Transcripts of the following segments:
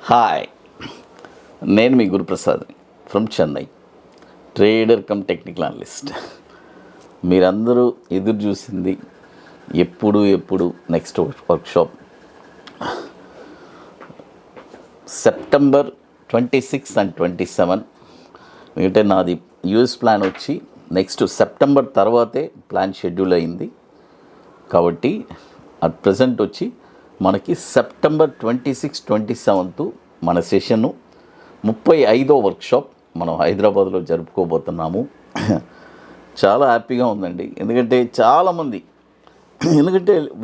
Hi, నేను మీ Guruprasad from Chennai, trader cum technical analyst. మీరందరూ ఎదురు చూసింది ఎప్పుడు నెక్స్ట్ వర్క్షాప్ సెప్టెంబర్ 26 and 27. ఎందుకంటే నాది యూఎస్ ప్లాన్ వచ్చి నెక్స్ట్ సెప్టెంబర్ తర్వాతే ప్లాన్ షెడ్యూల్ అయింది. కాబట్టి అట్ ప్రజెంట్ వచ్చి మనకి సెప్టెంబర్ 26, 27 మన సెషను 35వ వర్క్షాప్ మనం హైదరాబాద్లో జరుపుకోబోతున్నాము. చాలా హ్యాపీగా ఉందండి. ఎందుకంటే చాలామంది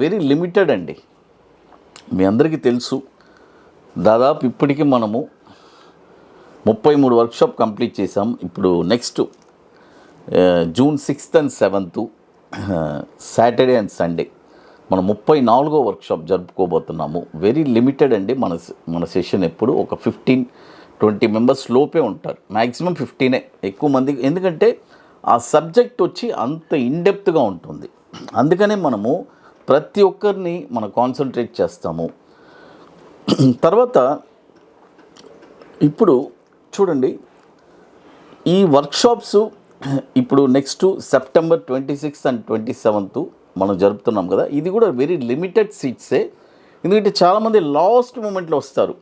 వెరీ లిమిటెడ్ అండి. మీ అందరికీ తెలుసు, దాదాపు ఇప్పటికీ మనము 33 వర్క్షాప్ కంప్లీట్ చేసాం. ఇప్పుడు next June 6th and 7th Saturday and Sunday మనం 34వ వర్క్షాప్ జరుపుకోబోతున్నాము. వెరీ లిమిటెడ్ అండి. మన సెషన్ ఎప్పుడు ఒక 15-20 మెంబర్స్ లోపే ఉంటారు. మ్యాక్సిమం 15 ఎక్కువ మంది, ఎందుకంటే ఆ సబ్జెక్ట్ వచ్చి అంత ఇన్డెప్త్గా ఉంటుంది. అందుకనే మనము ప్రతి ఒక్కరిని మనం కాన్సన్ట్రేట్ చేస్తాము. తర్వాత ఇప్పుడు చూడండి, ఈ వర్క్షాప్స్ ఇప్పుడు నెక్స్ట్ సెప్టెంబర్ 26 and 27 మనం జరుపుతున్నాం కదా. ఇది కూడా వెరీ లిమిటెడ్ సీట్సే. ఎందుకంటే చాలామంది లాస్ట్ మూమెంట్లో వస్తారు,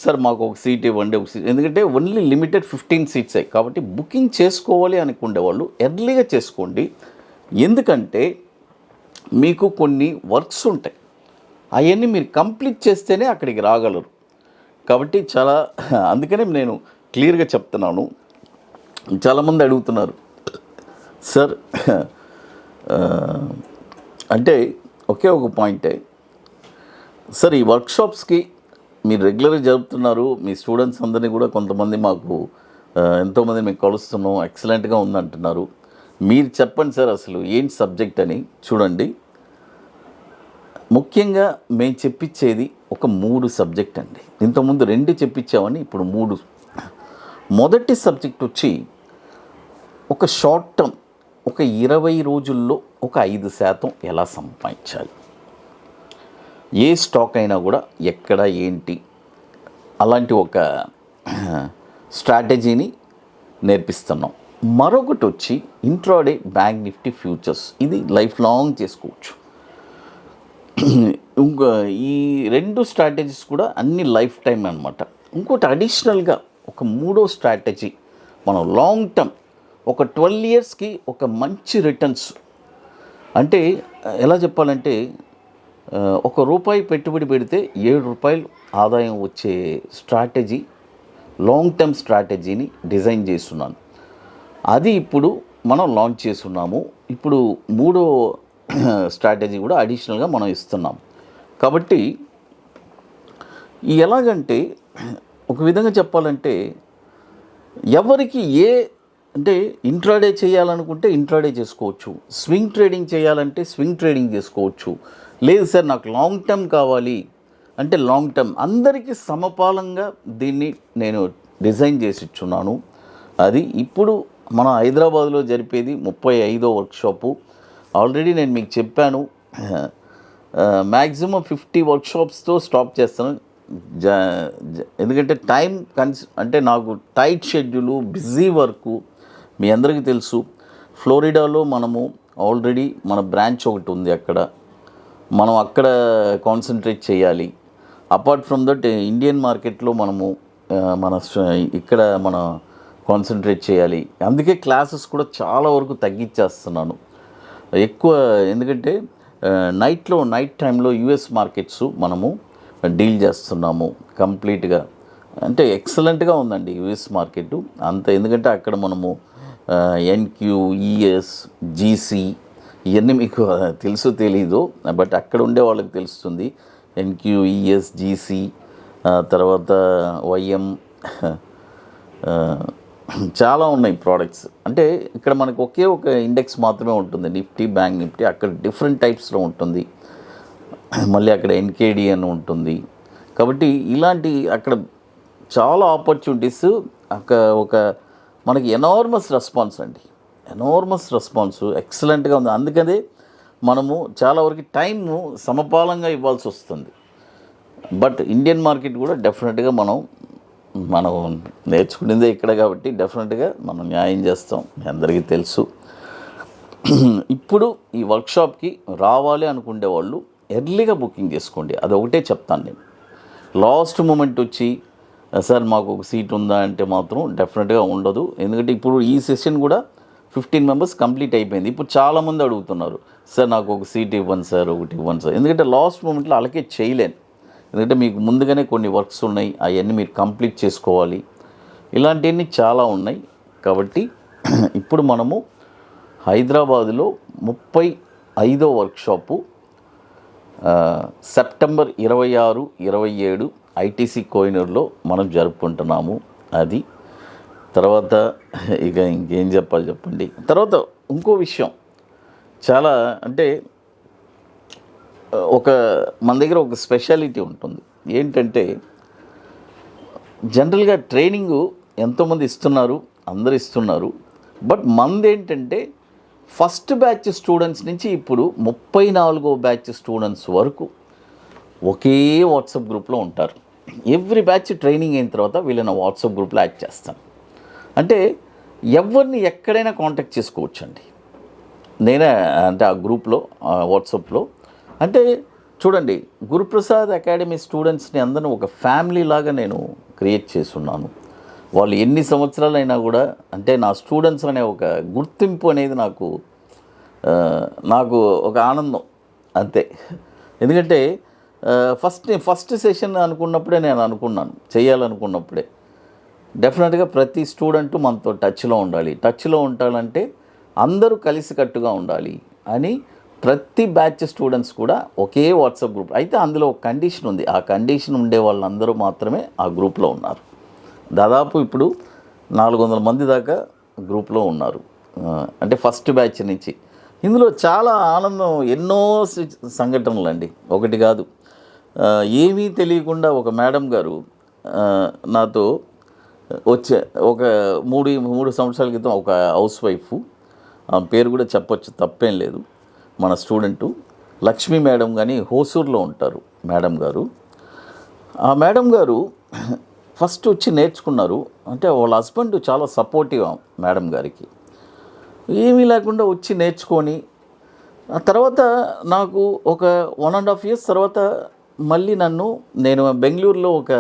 సార్ మాకు ఒక సీట్ ఇవ్వండి, ఒక సీట్. ఎందుకంటే ఓన్లీ లిమిటెడ్ 15 సీట్సే. కాబట్టి బుకింగ్ చేసుకోవాలి అనుకునే వాళ్ళు ఎర్లీగా చేసుకోండి. ఎందుకంటే మీకు కొన్ని వర్క్స్ ఉంటాయి, అవన్నీ మీరు కంప్లీట్ చేస్తేనే అక్కడికి రాగలరు. కాబట్టి అందుకనే నేను క్లియర్గా చెప్తున్నాను. చాలామంది అడుగుతున్నారు, సార్ అంటే ఒకే ఒక పాయింటే, సార్ ఈ వర్క్షాప్స్కి మీరు రెగ్యులర్గా జరుపుతున్నారు, మీ స్టూడెంట్స్ అందరినీ కూడా కొంతమంది మాకు ఎంతోమంది మేము కలుస్తున్నాం, ఎక్సలెంట్గా ఉందంటున్నారు. మీరు చెప్పండి సార్ అసలు ఏంటి సబ్జెక్ట్ అని. చూడండి, ముఖ్యంగా మేము చెప్పించేది ఒక 3 సబ్జెక్ట్ అండి. ఇంతకుముందు 2 చెప్పించామని ఇప్పుడు 3. మొదటి సబ్జెక్ట్ వచ్చి ఒక షార్ట్ టర్మ్, ఒక 20 రోజుల్లో ఒక 5% ఎలా సంపాదించాలి, ఏ స్టాక్ అయినా కూడా ఎక్కడ ఏంటి, అలాంటి ఒక స్ట్రాటజీని నేర్పిస్తున్నాం. మరొకటి వచ్చి ఇంట్రాడే బ్యాంక్ నిఫ్టీ ఫ్యూచర్స్. ఇది లైఫ్ లాంగ్ చేసుకోవచ్చు. ఈ 2 స్ట్రాటజీస్ కూడా అన్ని లైఫ్ టైం అన్నమాట. ఇంకోటి అడిషనల్గా ఒక 3వ స్ట్రాటజీ, మనం లాంగ్ టర్మ్ ఒక 12 ఇయర్స్కి ఒక మంచి రిటర్న్స్, అంటే ఎలా చెప్పాలంటే ₹1 పెట్టుబడి పెడితే ₹7 ఆదాయం వచ్చే స్ట్రాటజీ, లాంగ్ టర్మ్ స్ట్రాటజీని డిజైన్ చేస్తున్నాను. అది ఇప్పుడు మనం లాంచ్ చేస్తున్నాము. ఇప్పుడు 3వ స్ట్రాటజీ కూడా అడిషనల్గా మనం ఇస్తున్నాం. కాబట్టి ఎలాగంటే ఒక విధంగా చెప్పాలంటే ఎవరికి అంటే ఇంట్రాడే చేయాలనుకుంటే ఇంట్రాడే చేసుకోవచ్చు, స్వింగ్ ట్రేడింగ్ చేయాలంటే స్వింగ్ ట్రేడింగ్ చేసుకోవచ్చు. లేదు సార్ నాకు లాంగ్ టర్మ్ కావాలి అంటే లాంగ్ టర్మ్. అందరికీ సమపాలంగా దీన్ని నేను డిజైన్ చేసి ఇచ్చున్నాను. అది ఇప్పుడు మన హైదరాబాద్లో జరిపేది 35వ వర్క్షాపు. ఆల్రెడీ నేను మీకు చెప్పాను, మ్యాక్సిమం 50 వర్క్షాప్స్తో స్టాప్ చేస్తాను. ఎందుకంటే టైం అంటే నాకు టైట్ షెడ్యూలు, బిజీ వర్కు. మీ అందరికీ తెలుసు, ఫ్లోరిడాలో మనము ఆల్రెడీ మన బ్రాంచ్ ఒకటి ఉంది. మనం అక్కడ కాన్సన్ట్రేట్ చేయాలి. అపార్ట్ ఫ్రమ్ దట్ ఇండియన్ మార్కెట్లో మనము ఇక్కడ మనం కాన్సన్ట్రేట్ చేయాలి. అందుకే క్లాసెస్ కూడా చాలా వరకు తగ్గించేస్తున్నాను ఎక్కువ. ఎందుకంటే నైట్ టైంలో యూఎస్ మార్కెట్స్ మనము డీల్ చేస్తున్నాము కంప్లీట్గా. అంటే ఎక్సలెంట్గా ఉందండి యూఎస్ మార్కెట్ అంత. ఎందుకంటే అక్కడ మనము NQES, GC ఇవన్నీ మీకు తెలుసు తెలీదు, బట్ అక్కడ ఉండే వాళ్ళకి తెలుస్తుంది. NQES, GC, తర్వాత YM, చాలా ఉన్నాయి ప్రోడక్ట్స్. అంటే ఇక్కడ మనకు ఒకే ఒక ఇండెక్స్ మాత్రమే ఉంటుంది, నిఫ్టీ, బ్యాంక్ నిఫ్టీ. అక్కడ డిఫరెంట్ టైప్స్లో ఉంటుంది. మళ్ళీ అక్కడ NKD అని ఉంటుంది. కాబట్టి ఇలాంటి అక్కడ చాలా ఆపర్చునిటీస్. ఒక మనకి ఎనార్మస్ రెస్పాన్స్ అండి, ఎనార్మస్ రెస్పాన్స్, ఎక్సలెంట్గా ఉంది. అందుకనే మనము చాలా వరకు టైంను సమపాలంగా ఇవ్వాల్సి వస్తుంది. బట్ ఇండియన్ మార్కెట్ కూడా డెఫినెట్గా మనం నేర్చుకునేదే ఇక్కడ కాబట్టి డెఫినెట్గా మనం న్యాయం చేస్తాం, మీ అందరికీ తెలుసు. ఇప్పుడు ఈ వర్క్షాప్కి రావాలి అనుకునే వాళ్ళు ఎర్లీగా బుకింగ్ చేసుకోండి, అది ఒకటే చెప్తాను నేను. లాస్ట్ మూమెంట్ వచ్చి సార్ మాకు ఒక సీట్ ఉందా అంటే మాత్రం డెఫినెట్గా ఉండదు. ఎందుకంటే ఇప్పుడు ఈ సెషన్ కూడా 15 మెంబర్స్ కంప్లీట్ అయిపోయింది. ఇప్పుడు చాలామంది అడుగుతున్నారు, సార్ నాకు ఒక సీట్ ఇవ్వండి సార్, ఒకటి ఇవ్వండి సార్. ఎందుకంటే లాస్ట్ మూమెంట్లో అలాగే చేయలేను, ఎందుకంటే మీకు ముందుగానే కొన్ని వర్క్స్ ఉన్నాయి, అవన్నీ మీరు కంప్లీట్ చేసుకోవాలి, ఇలాంటివన్నీ చాలా ఉన్నాయి. కాబట్టి ఇప్పుడు మనము హైదరాబాదులో 35వ వర్క్షాపు సెప్టెంబర్ 26, 27 ఐటీసీ కోహినూర్లో మనం జరుపుకుంటున్నాము. అది తర్వాత ఇక ఇంకేం చెప్పాలి చెప్పండి. తర్వాత ఇంకో విషయం, చాలా అంటే మన దగ్గర ఒక స్పెషాలిటీ ఉంటుంది. ఏంటంటే జనరల్గా ట్రైనింగు ఎంతోమంది ఇస్తున్నారు, అందరు ఇస్తున్నారు. బట్ ఏంటంటే ఫస్ట్ బ్యాచ్ స్టూడెంట్స్ నుంచి ఇప్పుడు 34వ బ్యాచ్ స్టూడెంట్స్ వరకు ఒకే వాట్సాప్ గ్రూప్లో ఉంటారు. ఎవ్రీ బ్యాచ్ ట్రైనింగ్ అయిన తర్వాత వీళ్ళని వాట్సాప్ గ్రూప్లో యాడ్ చేస్తాను. అంటే ఎవరిని ఎక్కడైనా కాంటాక్ట్ చేసుకోవచ్చండి నేనే, అంటే ఆ గ్రూప్లో వాట్సాప్లో. అంటే చూడండి, గురుప్రసాద్ అకాడమీ స్టూడెంట్స్ని అందరిని ఒక ఫ్యామిలీ లాగా నేను క్రియేట్ చేస్తున్నాను. వాళ్ళు ఎన్ని సంవత్సరాలైనా కూడా, అంటే నా స్టూడెంట్స్ అనే ఒక గుర్తింపు అనేది నాకు ఒక ఆనందం అంతే. ఎందుకంటే ఫస్ట్ సెషన్ అనుకున్నప్పుడే నేను అనుకున్నాను, చేయాలనుకున్నప్పుడే డెఫినెట్గా ప్రతి స్టూడెంట్ మనతో టచ్లో ఉండాలంటే అందరూ కలిసికట్టుగా ఉండాలి అని ప్రతి బ్యాచ్ స్టూడెంట్స్ కూడా ఒకే వాట్సాప్ గ్రూప్. అయితే అందులో ఒక కండిషన్ ఉంది, ఆ కండిషన్ ఉండే వాళ్ళందరూ మాత్రమే ఆ గ్రూప్లో ఉన్నారు. దాదాపు ఇప్పుడు 400 మంది దాకా గ్రూప్లో ఉన్నారు, అంటే ఫస్ట్ బ్యాచ్ నుంచి. ఇందులో చాలా ఆనందం, ఎన్నో సంఘటనలు అండి, ఒకటి కాదు. ఏమీ తెలియకుండా ఒక మేడం గారు నాతో వచ్చే ఒక 3 సంవత్సరాల క్రితం ఒక హౌస్ వైఫ్, పేరు కూడా చెప్పొచ్చు, తప్పేం లేదు, మన స్టూడెంటు లక్ష్మీ మేడం కానీ హోసూర్లో ఉంటారు మేడం గారు. ఆ మేడం గారు ఫస్ట్ వచ్చి నేర్చుకున్నారు. అంటే వాళ్ళ హస్బెండ్ చాలా సపోర్టివ్ మేడం గారికి, ఏమీ లేకుండా వచ్చి నేర్చుకొని ఆ తర్వాత నాకు ఒక 1.5 years తర్వాత మళ్ళీ నేను బెంగళూరులో ఒక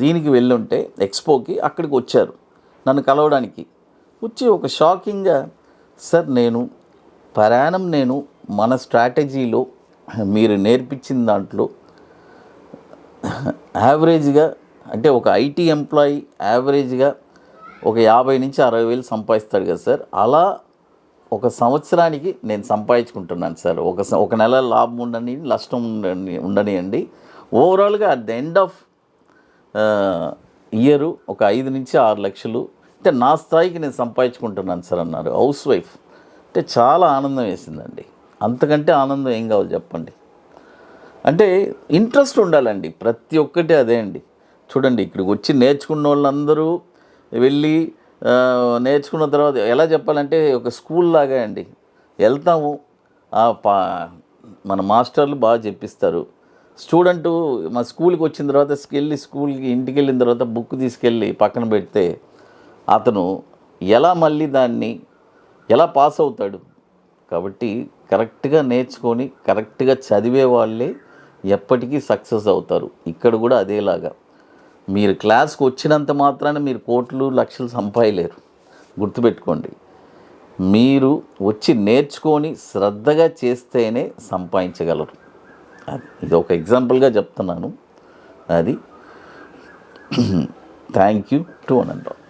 దీనికి వెళ్ళుంటే ఎక్స్పోకి, అక్కడికి వచ్చారు నన్ను కలవడానికి. వచ్చి ఒక షాకింగ్గా, సార్ నేను మన స్ట్రాటజీలో మీరు నేర్పించిన దాంట్లో యావరేజ్గా, అంటే ఒక ఐటీ ఎంప్లాయీ యావరేజ్గా ఒక 50,000 నుంచి 60,000 సంపాదిస్తాడు కదా సార్, అలా ఒక సంవత్సరానికి నేను సంపాదించుకుంటున్నాను సార్. ఒక నెల లాభం ఉండని, నష్టం ఉండనియండి, ఓవరాల్గా at the end of year ఒక 5 నుంచి 6 లక్షలు అంటే నా స్థాయికి నేను సంపాదించుకుంటున్నాను సార్ అన్నారు హౌస్ వైఫ్. అంటే చాలా ఆనందం వేసిందండి, అంతకంటే ఆనందం ఏం కావాలి చెప్పండి. అంటే ఇంట్రెస్ట్ ఉండాలండి, ప్రతి ఒక్కటి అదే అండి. చూడండి, ఇక్కడికి వచ్చి నేర్చుకున్న వాళ్ళందరూ వెళ్ళి నేర్చుకున్న తర్వాత ఎలా చెప్పాలంటే ఒక స్కూల్ లాగా అండి. వెళ్తాము, మన మాస్టర్లు బాగా చెప్పిస్తారు. స్టూడెంటు మా స్కూల్కి వచ్చిన తర్వాత ఇంటికి వెళ్ళిన తర్వాత బుక్ తీసుకెళ్ళి పక్కన పెడితే అతను మళ్ళీ దాన్ని ఎలా పాస్ అవుతాడు? కాబట్టి కరెక్ట్గా నేర్చుకొని కరెక్ట్గా చదివే వాళ్ళే ఎప్పటికీ సక్సెస్ అవుతారు. ఇక్కడ కూడా అదేలాగా మీరు క్లాస్కి వచ్చినంత మాత్రాన మీరు కోట్లు లక్షలు సంపాదలేరు, గుర్తుపెట్టుకోండి. మీరు వచ్చి నేర్చుకొని శ్రద్ధగా చేస్తేనే సంపాదించగలరు. ఇది ఒక ఎగ్జాంపుల్గా చెప్తున్నాను. అది thank you to one and all.